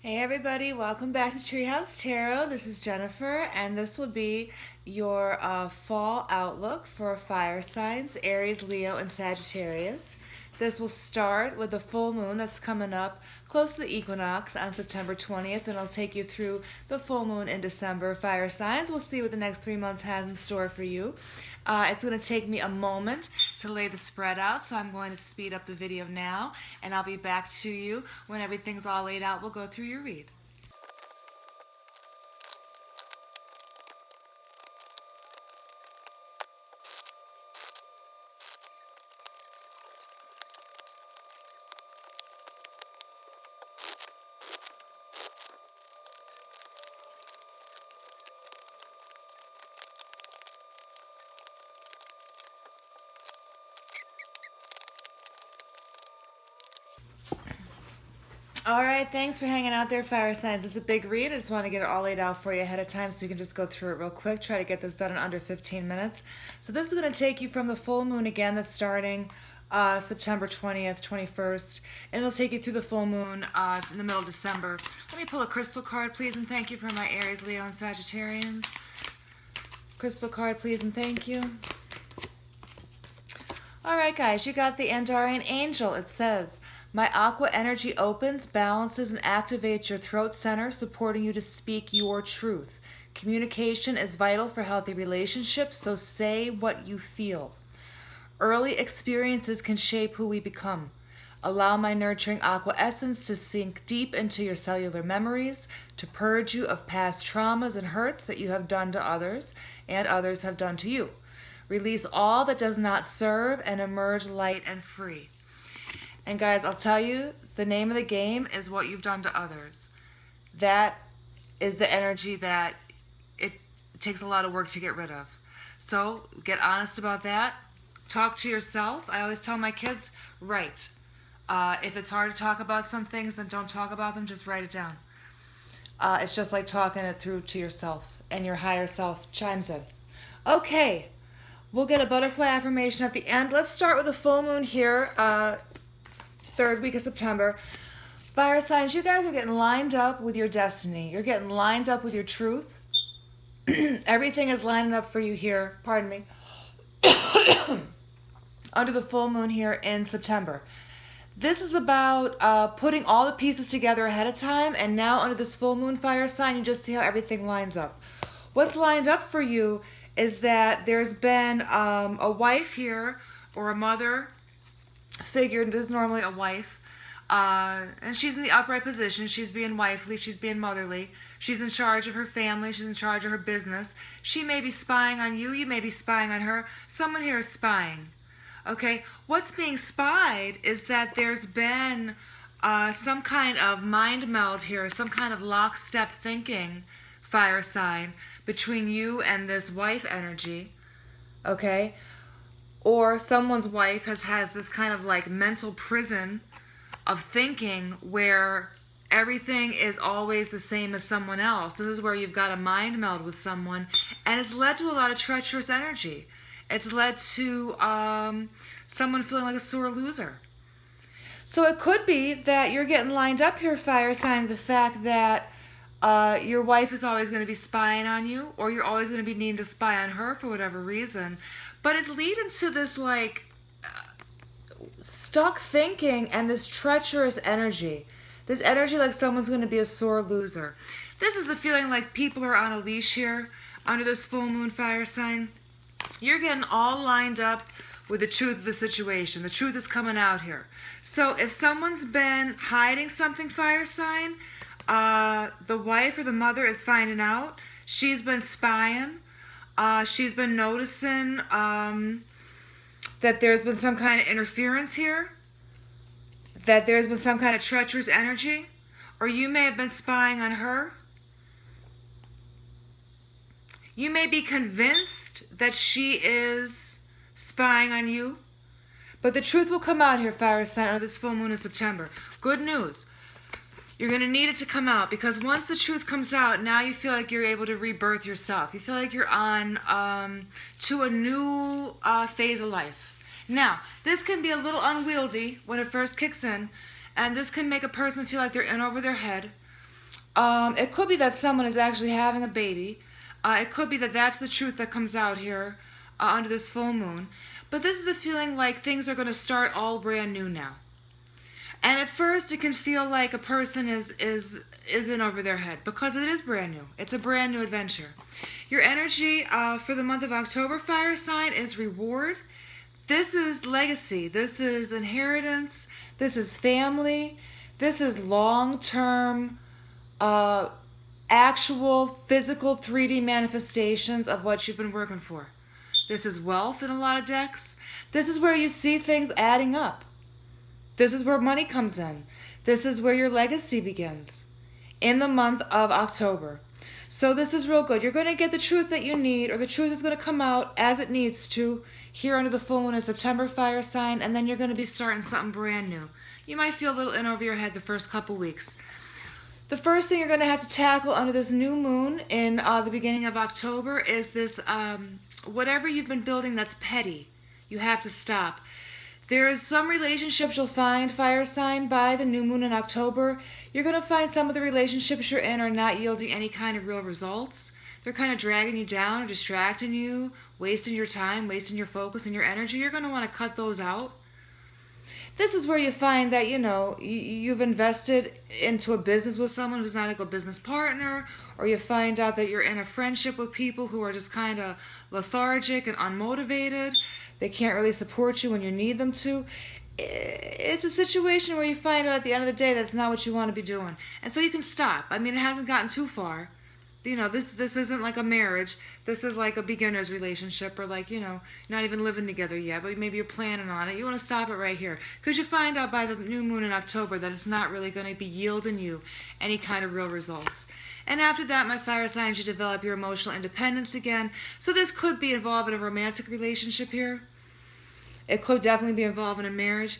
Hey everybody, welcome back to Treehouse Tarot. This is Jennifer, and this will be your fall outlook for fire signs, Aries, Leo, and Sagittarius. This will start with the full moon that's coming up close to the equinox on September 20th, and I'll take you through the full moon in December. Fire signs, we'll see what the next 3 months has in store for you. It's going to take me a moment to lay the spread out, so I'm going to speed up the video now, and I'll be back to you when everything's all laid out. We'll go through your read. All right, thanks for hanging out there, fire signs. It's a big read. I just want to get it all laid out for you ahead of time so we can just go through it real quick. Try to get this done in under 15 minutes. So this is going to take you from the full moon again that's starting September 20th, 21st, and it'll take you through the full moon in the middle of December. Let me pull a crystal card, please, and thank you for my Aries, Leo, and Sagittarians. Crystal card, please, and thank you. All right, guys, you got the Andarian Angel. It says, my aqua energy opens, balances, and activates your throat center, supporting you to speak your truth. Communication is vital for healthy relationships, so say what you feel. Early experiences can shape who we become. Allow my nurturing aqua essence to sink deep into your cellular memories, to purge you of past traumas and hurts that you have done to others, and others have done to you. Release all that does not serve and emerge light and free. And guys, I'll tell you, the name of the game is what you've done to others. That is the energy that it takes a lot of work to get rid of. So get honest about that. Talk to yourself. I always tell my kids, write. If it's hard to talk about some things, then don't talk about them, just write it down. It's just like talking it through to yourself, and your higher self chimes in. Okay, we'll get a butterfly affirmation at the end. Let's start with the full moon here. Third week of September. Fire signs, you guys are getting lined up with your destiny. You're getting lined up with your truth. Everything is lining up for you here, pardon me, under the full moon here in September. This is about putting all the pieces together ahead of time, and now under this full moon fire sign, you just see how everything lines up. What's lined up for you is that there's been a wife here, or a mother figure. This is normally a wife, and she's in the upright position. She's being wifely, she's being motherly, she's in charge of her family, she's in charge of her business. She may be spying on you, you may be spying on her. Someone here is spying. Okay, what's being spied is that there's been some kind of mind meld here, some kind of lockstep thinking, fire sign, between you and this wife energy. Okay, or someone's wife has had this kind of like mental prison of thinking where everything is always the same as someone else. This is where you've got a mind meld with someone, and it's led to a lot of treacherous energy. It's led to someone feeling like a sore loser. So it could be that you're getting lined up here, fire sign, the fact that your wife is always going to be spying on you, or you're always going to be needing to spy on her for whatever reason. But it's leading to this like stuck thinking and this treacherous energy. This energy like someone's going to be a sore loser. This is the feeling like people are on a leash here under this full moon fire sign. You're getting all lined up with the truth of the situation. The truth is coming out here. So if someone's been hiding something, fire sign, the wife or the mother is finding out. She's been spying. She's been noticing that there's been some kind of interference here, that there's been some kind of treacherous energy, or you may have been spying on her. You may be convinced that she is spying on you, but the truth will come out here, fire sign, or this full moon in September. Good news. You're going to need it to come out, because once the truth comes out, now you feel like you're able to rebirth yourself. You feel like you're on to a new phase of life. Now, this can be a little unwieldy when it first kicks in, and this can make a person feel like they're in over their head. It could be that someone is actually having a baby. It could be that that's the truth that comes out here under this full moon. But this is the feeling like things are going to start all brand new now. And at first it can feel like a person is in over their head because it is brand new. It's a brand new adventure. Your energy for the month of October, fire sign, is reward. This is legacy. This is inheritance. This is family. This is long-term actual physical 3D manifestations of what you've been working for. This is wealth in a lot of decks. This is where you see things adding up. This is where money comes in. This is where your legacy begins in the month of October. So this is real good. You're going to get the truth that you need, or the truth is going to come out as it needs to here under the full moon in September, fire sign, and then you're going to be starting something brand new. You might feel a little in over your head the first couple weeks. The first thing you're going to have to tackle under this new moon in the beginning of October is this, whatever you've been building that's petty, you have to stop. There is some relationships you'll find, fire sign, by the new moon in October. You're going to find some of the relationships you're in are not yielding any kind of real results. They're kind of dragging you down, or distracting you, wasting your time, wasting your focus and your energy. You're going to want to cut those out. This is where you find that, you know, you've invested into a business with someone who's not a good business partner, or you find out that you're in a friendship with people who are just kind of lethargic and unmotivated. They can't really support you when you need them to. It's a situation where you find out at the end of the day that's not what you want to be doing. And so you can stop. I mean, it hasn't gotten too far. You know, this isn't like a marriage. This is like a beginner's relationship, or like, you know, you're not even living together yet, but maybe you're planning on it. You want to stop it right here. Because you find out by the new moon in October that it's not really going to be yielding you any kind of real results. And after that, my fire signs, you develop your emotional independence again. So this could be involved in a romantic relationship here. It could definitely be involved in a marriage.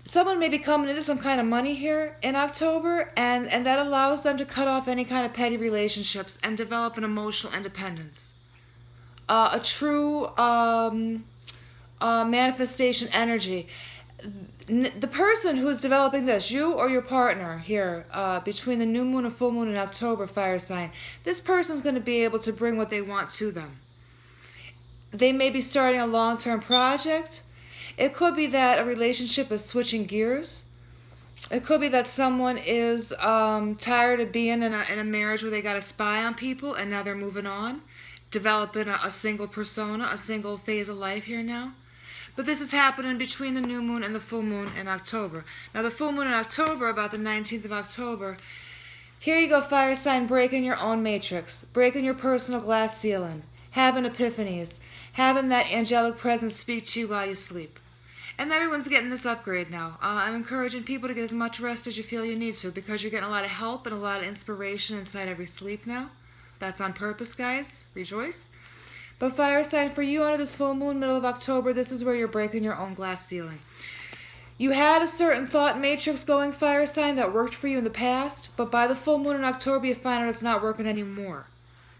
Someone may be coming into some kind of money here in October, and that allows them to cut off any kind of petty relationships and develop an emotional independence. A true manifestation energy. The person who's developing this, you or your partner here, between the new moon and full moon in October, fire sign, this person's going to be able to bring what they want to them. They may be starting a long-term project. It could be that a relationship is switching gears. It could be that someone is tired of being in a marriage where they got to spy on people, and now they're moving on, developing a single persona, a single phase of life here now. But this is happening between the new moon and the full moon in October. Now the full moon in October, about the 19th of October, here you go, fire sign, breaking your own matrix, breaking your personal glass ceiling, having epiphanies, having that angelic presence speak to you while you sleep. And everyone's getting this upgrade now. I'm encouraging people to get as much rest as you feel you need to, because you're getting a lot of help and a lot of inspiration inside every sleep now. That's on purpose, guys. Rejoice. But fire sign, for you under this full moon, middle of October, this is where you're breaking your own glass ceiling. You had a certain thought matrix going, fire sign, that worked for you in the past, but by the full moon in October, you find out it's not working anymore.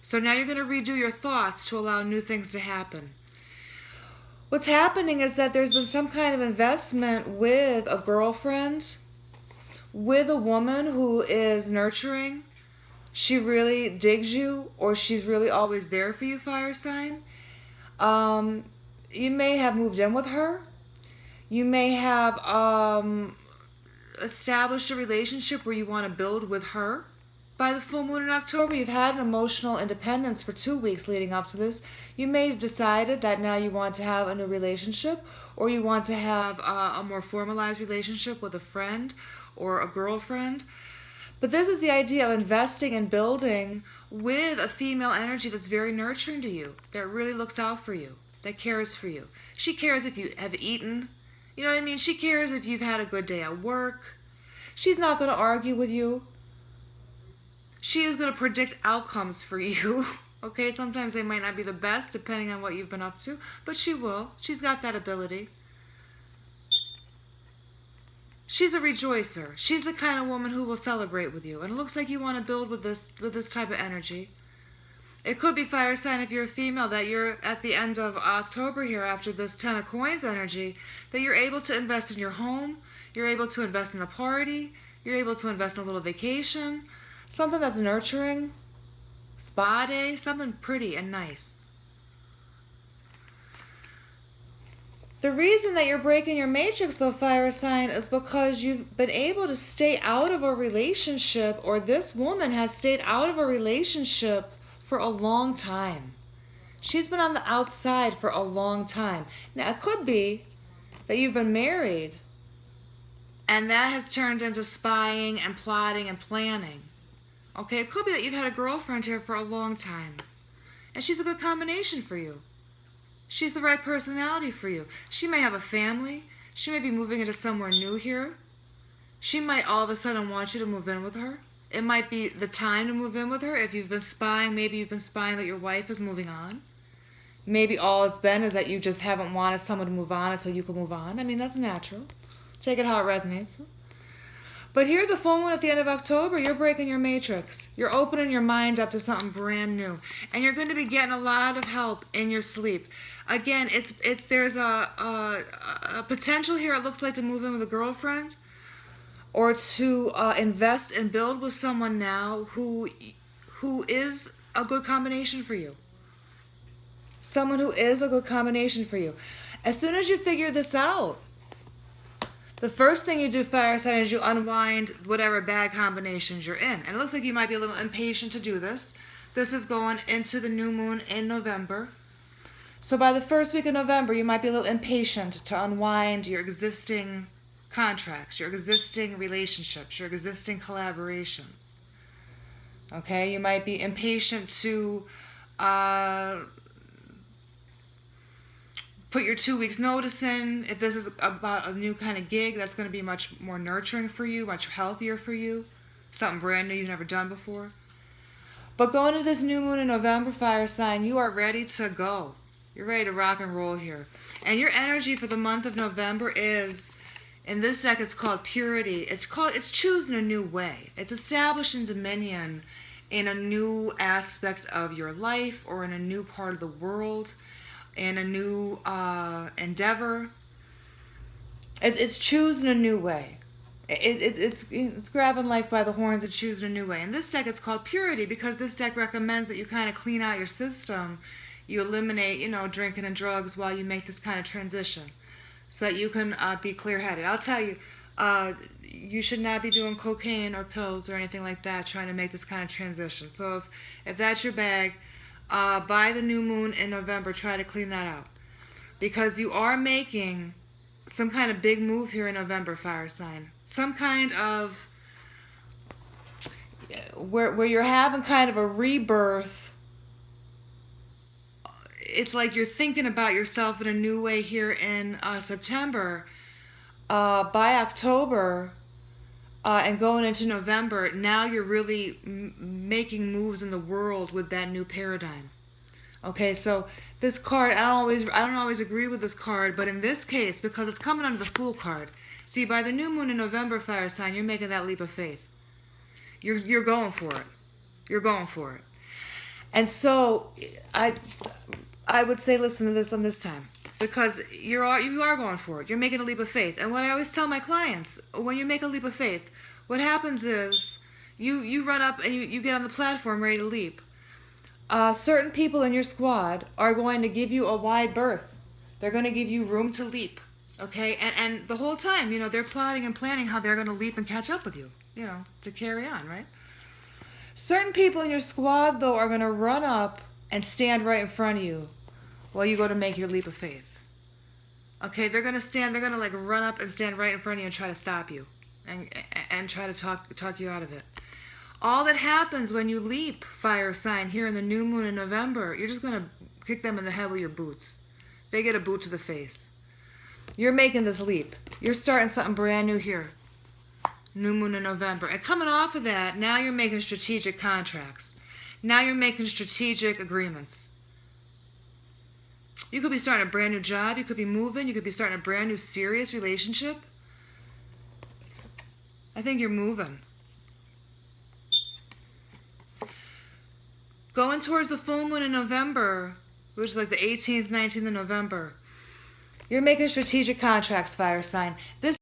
So now you're going to redo your thoughts to allow new things to happen. What's happening is that there's been some kind of investment with a girlfriend, with a woman who is nurturing. She really digs you, or she's really always there for you, fire sign. You may have moved in with her. You may have established a relationship where you want to build with her. By the full moon in October, you've had an emotional independence for 2 weeks leading up to this. You may have decided that now you want to have a new relationship, or you want to have a more formalized relationship with a friend or a girlfriend. But this is the idea of investing and building with a female energy that's very nurturing to you, that really looks out for you, that cares for you. She cares if you have eaten. You know what I mean? She cares if you've had a good day at work. She's not going to argue with you. She is going to predict outcomes for you. Okay, sometimes they might not be the best depending on what you've been up to, but she will. She's got that ability. She's a rejoicer. She's the kind of woman who will celebrate with you. And it looks like you want to build with this type of energy. It could be, fire sign, if you're a female, that you're at the end of October here, after this 10 of coins energy, that you're able to invest in your home, you're able to invest in a party, you're able to invest in a little vacation, Something that's nurturing. Spa day, something pretty and nice. The reason that you're breaking your matrix, though, fire sign, is because you've been able to stay out of a relationship, or this woman has stayed out of a relationship for a long time. She's been on the outside for a long time. Now, it could be that you've been married, and that has turned into spying and plotting and planning. Okay, it could be that you've had a girlfriend here for a long time, and she's a good combination for you. She's the right personality for you. She may have a family. She may be moving into somewhere new here. She might all of a sudden want you to move in with her. It might be the time to move in with her. If you've been spying, maybe you've been spying that your wife is moving on. Maybe all it's been is that you just haven't wanted someone to move on until you can move on. I mean, that's natural. Take it how it resonates. But here, the full moon at the end of October, you're breaking your matrix. You're opening your mind up to something brand new. And you're going to be getting a lot of help in your sleep. Again, there's a potential here, it looks like, to move in with a girlfriend, or to invest and build with someone now who is a good combination for you. Someone who is a good combination for you. As soon as you figure this out, the first thing you do, fire sign, is you unwind whatever bad combinations you're in. And it looks like you might be a little impatient to do this. This is going into the new moon in November. So by the first week of November, you might be a little impatient to unwind your existing contracts, your existing relationships, your existing collaborations. Okay, you might be impatient to put your 2 weeks notice in. If this is about a new kind of gig, that's going to be much more nurturing for you, much healthier for you, something brand new you've never done before. But going into this new moon in November, fire sign, you are ready to go. You're ready to rock and roll here. And your energy for the month of November is, in this deck, it's called purity. It's choosing a new way. It's establishing dominion in a new aspect of your life, or in a new part of the world, in a new endeavor. It's choosing a new way. It's grabbing life by the horns and choosing a new way. In this deck, it's called purity, because this deck recommends that you kind of clean out your system. You eliminate, drinking and drugs while you make this kind of transition, so that you can be clear-headed. I'll tell you, you should not be doing cocaine or pills or anything like that trying to make this kind of transition. So if that's your bag, by the new moon in November, try to clean that out, because you are making some kind of big move here in November, fire sign. Some kind of where you're having kind of a rebirth. It's like you're thinking about yourself in a new way here in September. By October and going into November, now you're really making moves in the world with that new paradigm. Okay, so this card, I don't always agree with this card, but in this case, because it's coming under the Fool card. See, by the new moon in November, fire sign, you're making that leap of faith. You're going for it. You're going for it. And so I would say listen to this on this time, because you are going for it. You're making a leap of faith. And what I always tell my clients, when you make a leap of faith, what happens is you run up and you get on the platform ready to leap. Certain people in your squad are going to give you a wide berth. They're going to give you room to leap. Okay? And the whole time, they're plotting and planning how they're going to leap and catch up with you, to carry on, right? Certain people in your squad, though, are going to run up and stand right in front of you while you go to make your leap of faith. Okay, they're going to like run up and stand right in front of you and try to stop you and try to talk you out of it. All that happens when you leap, fire sign, here in the new moon in November, you're just going to kick them in the head with your boots. They get a boot to the face. You're making this leap. You're starting something brand new here. New moon in November. And coming off of that, now you're making strategic contracts. Now you're making strategic agreements. You could be starting a brand new job. You could be moving. You could be starting a brand new serious relationship. I think you're moving. Going towards the full moon in November, which is like the 18th, 19th of November, you're making strategic contracts, fire sign. This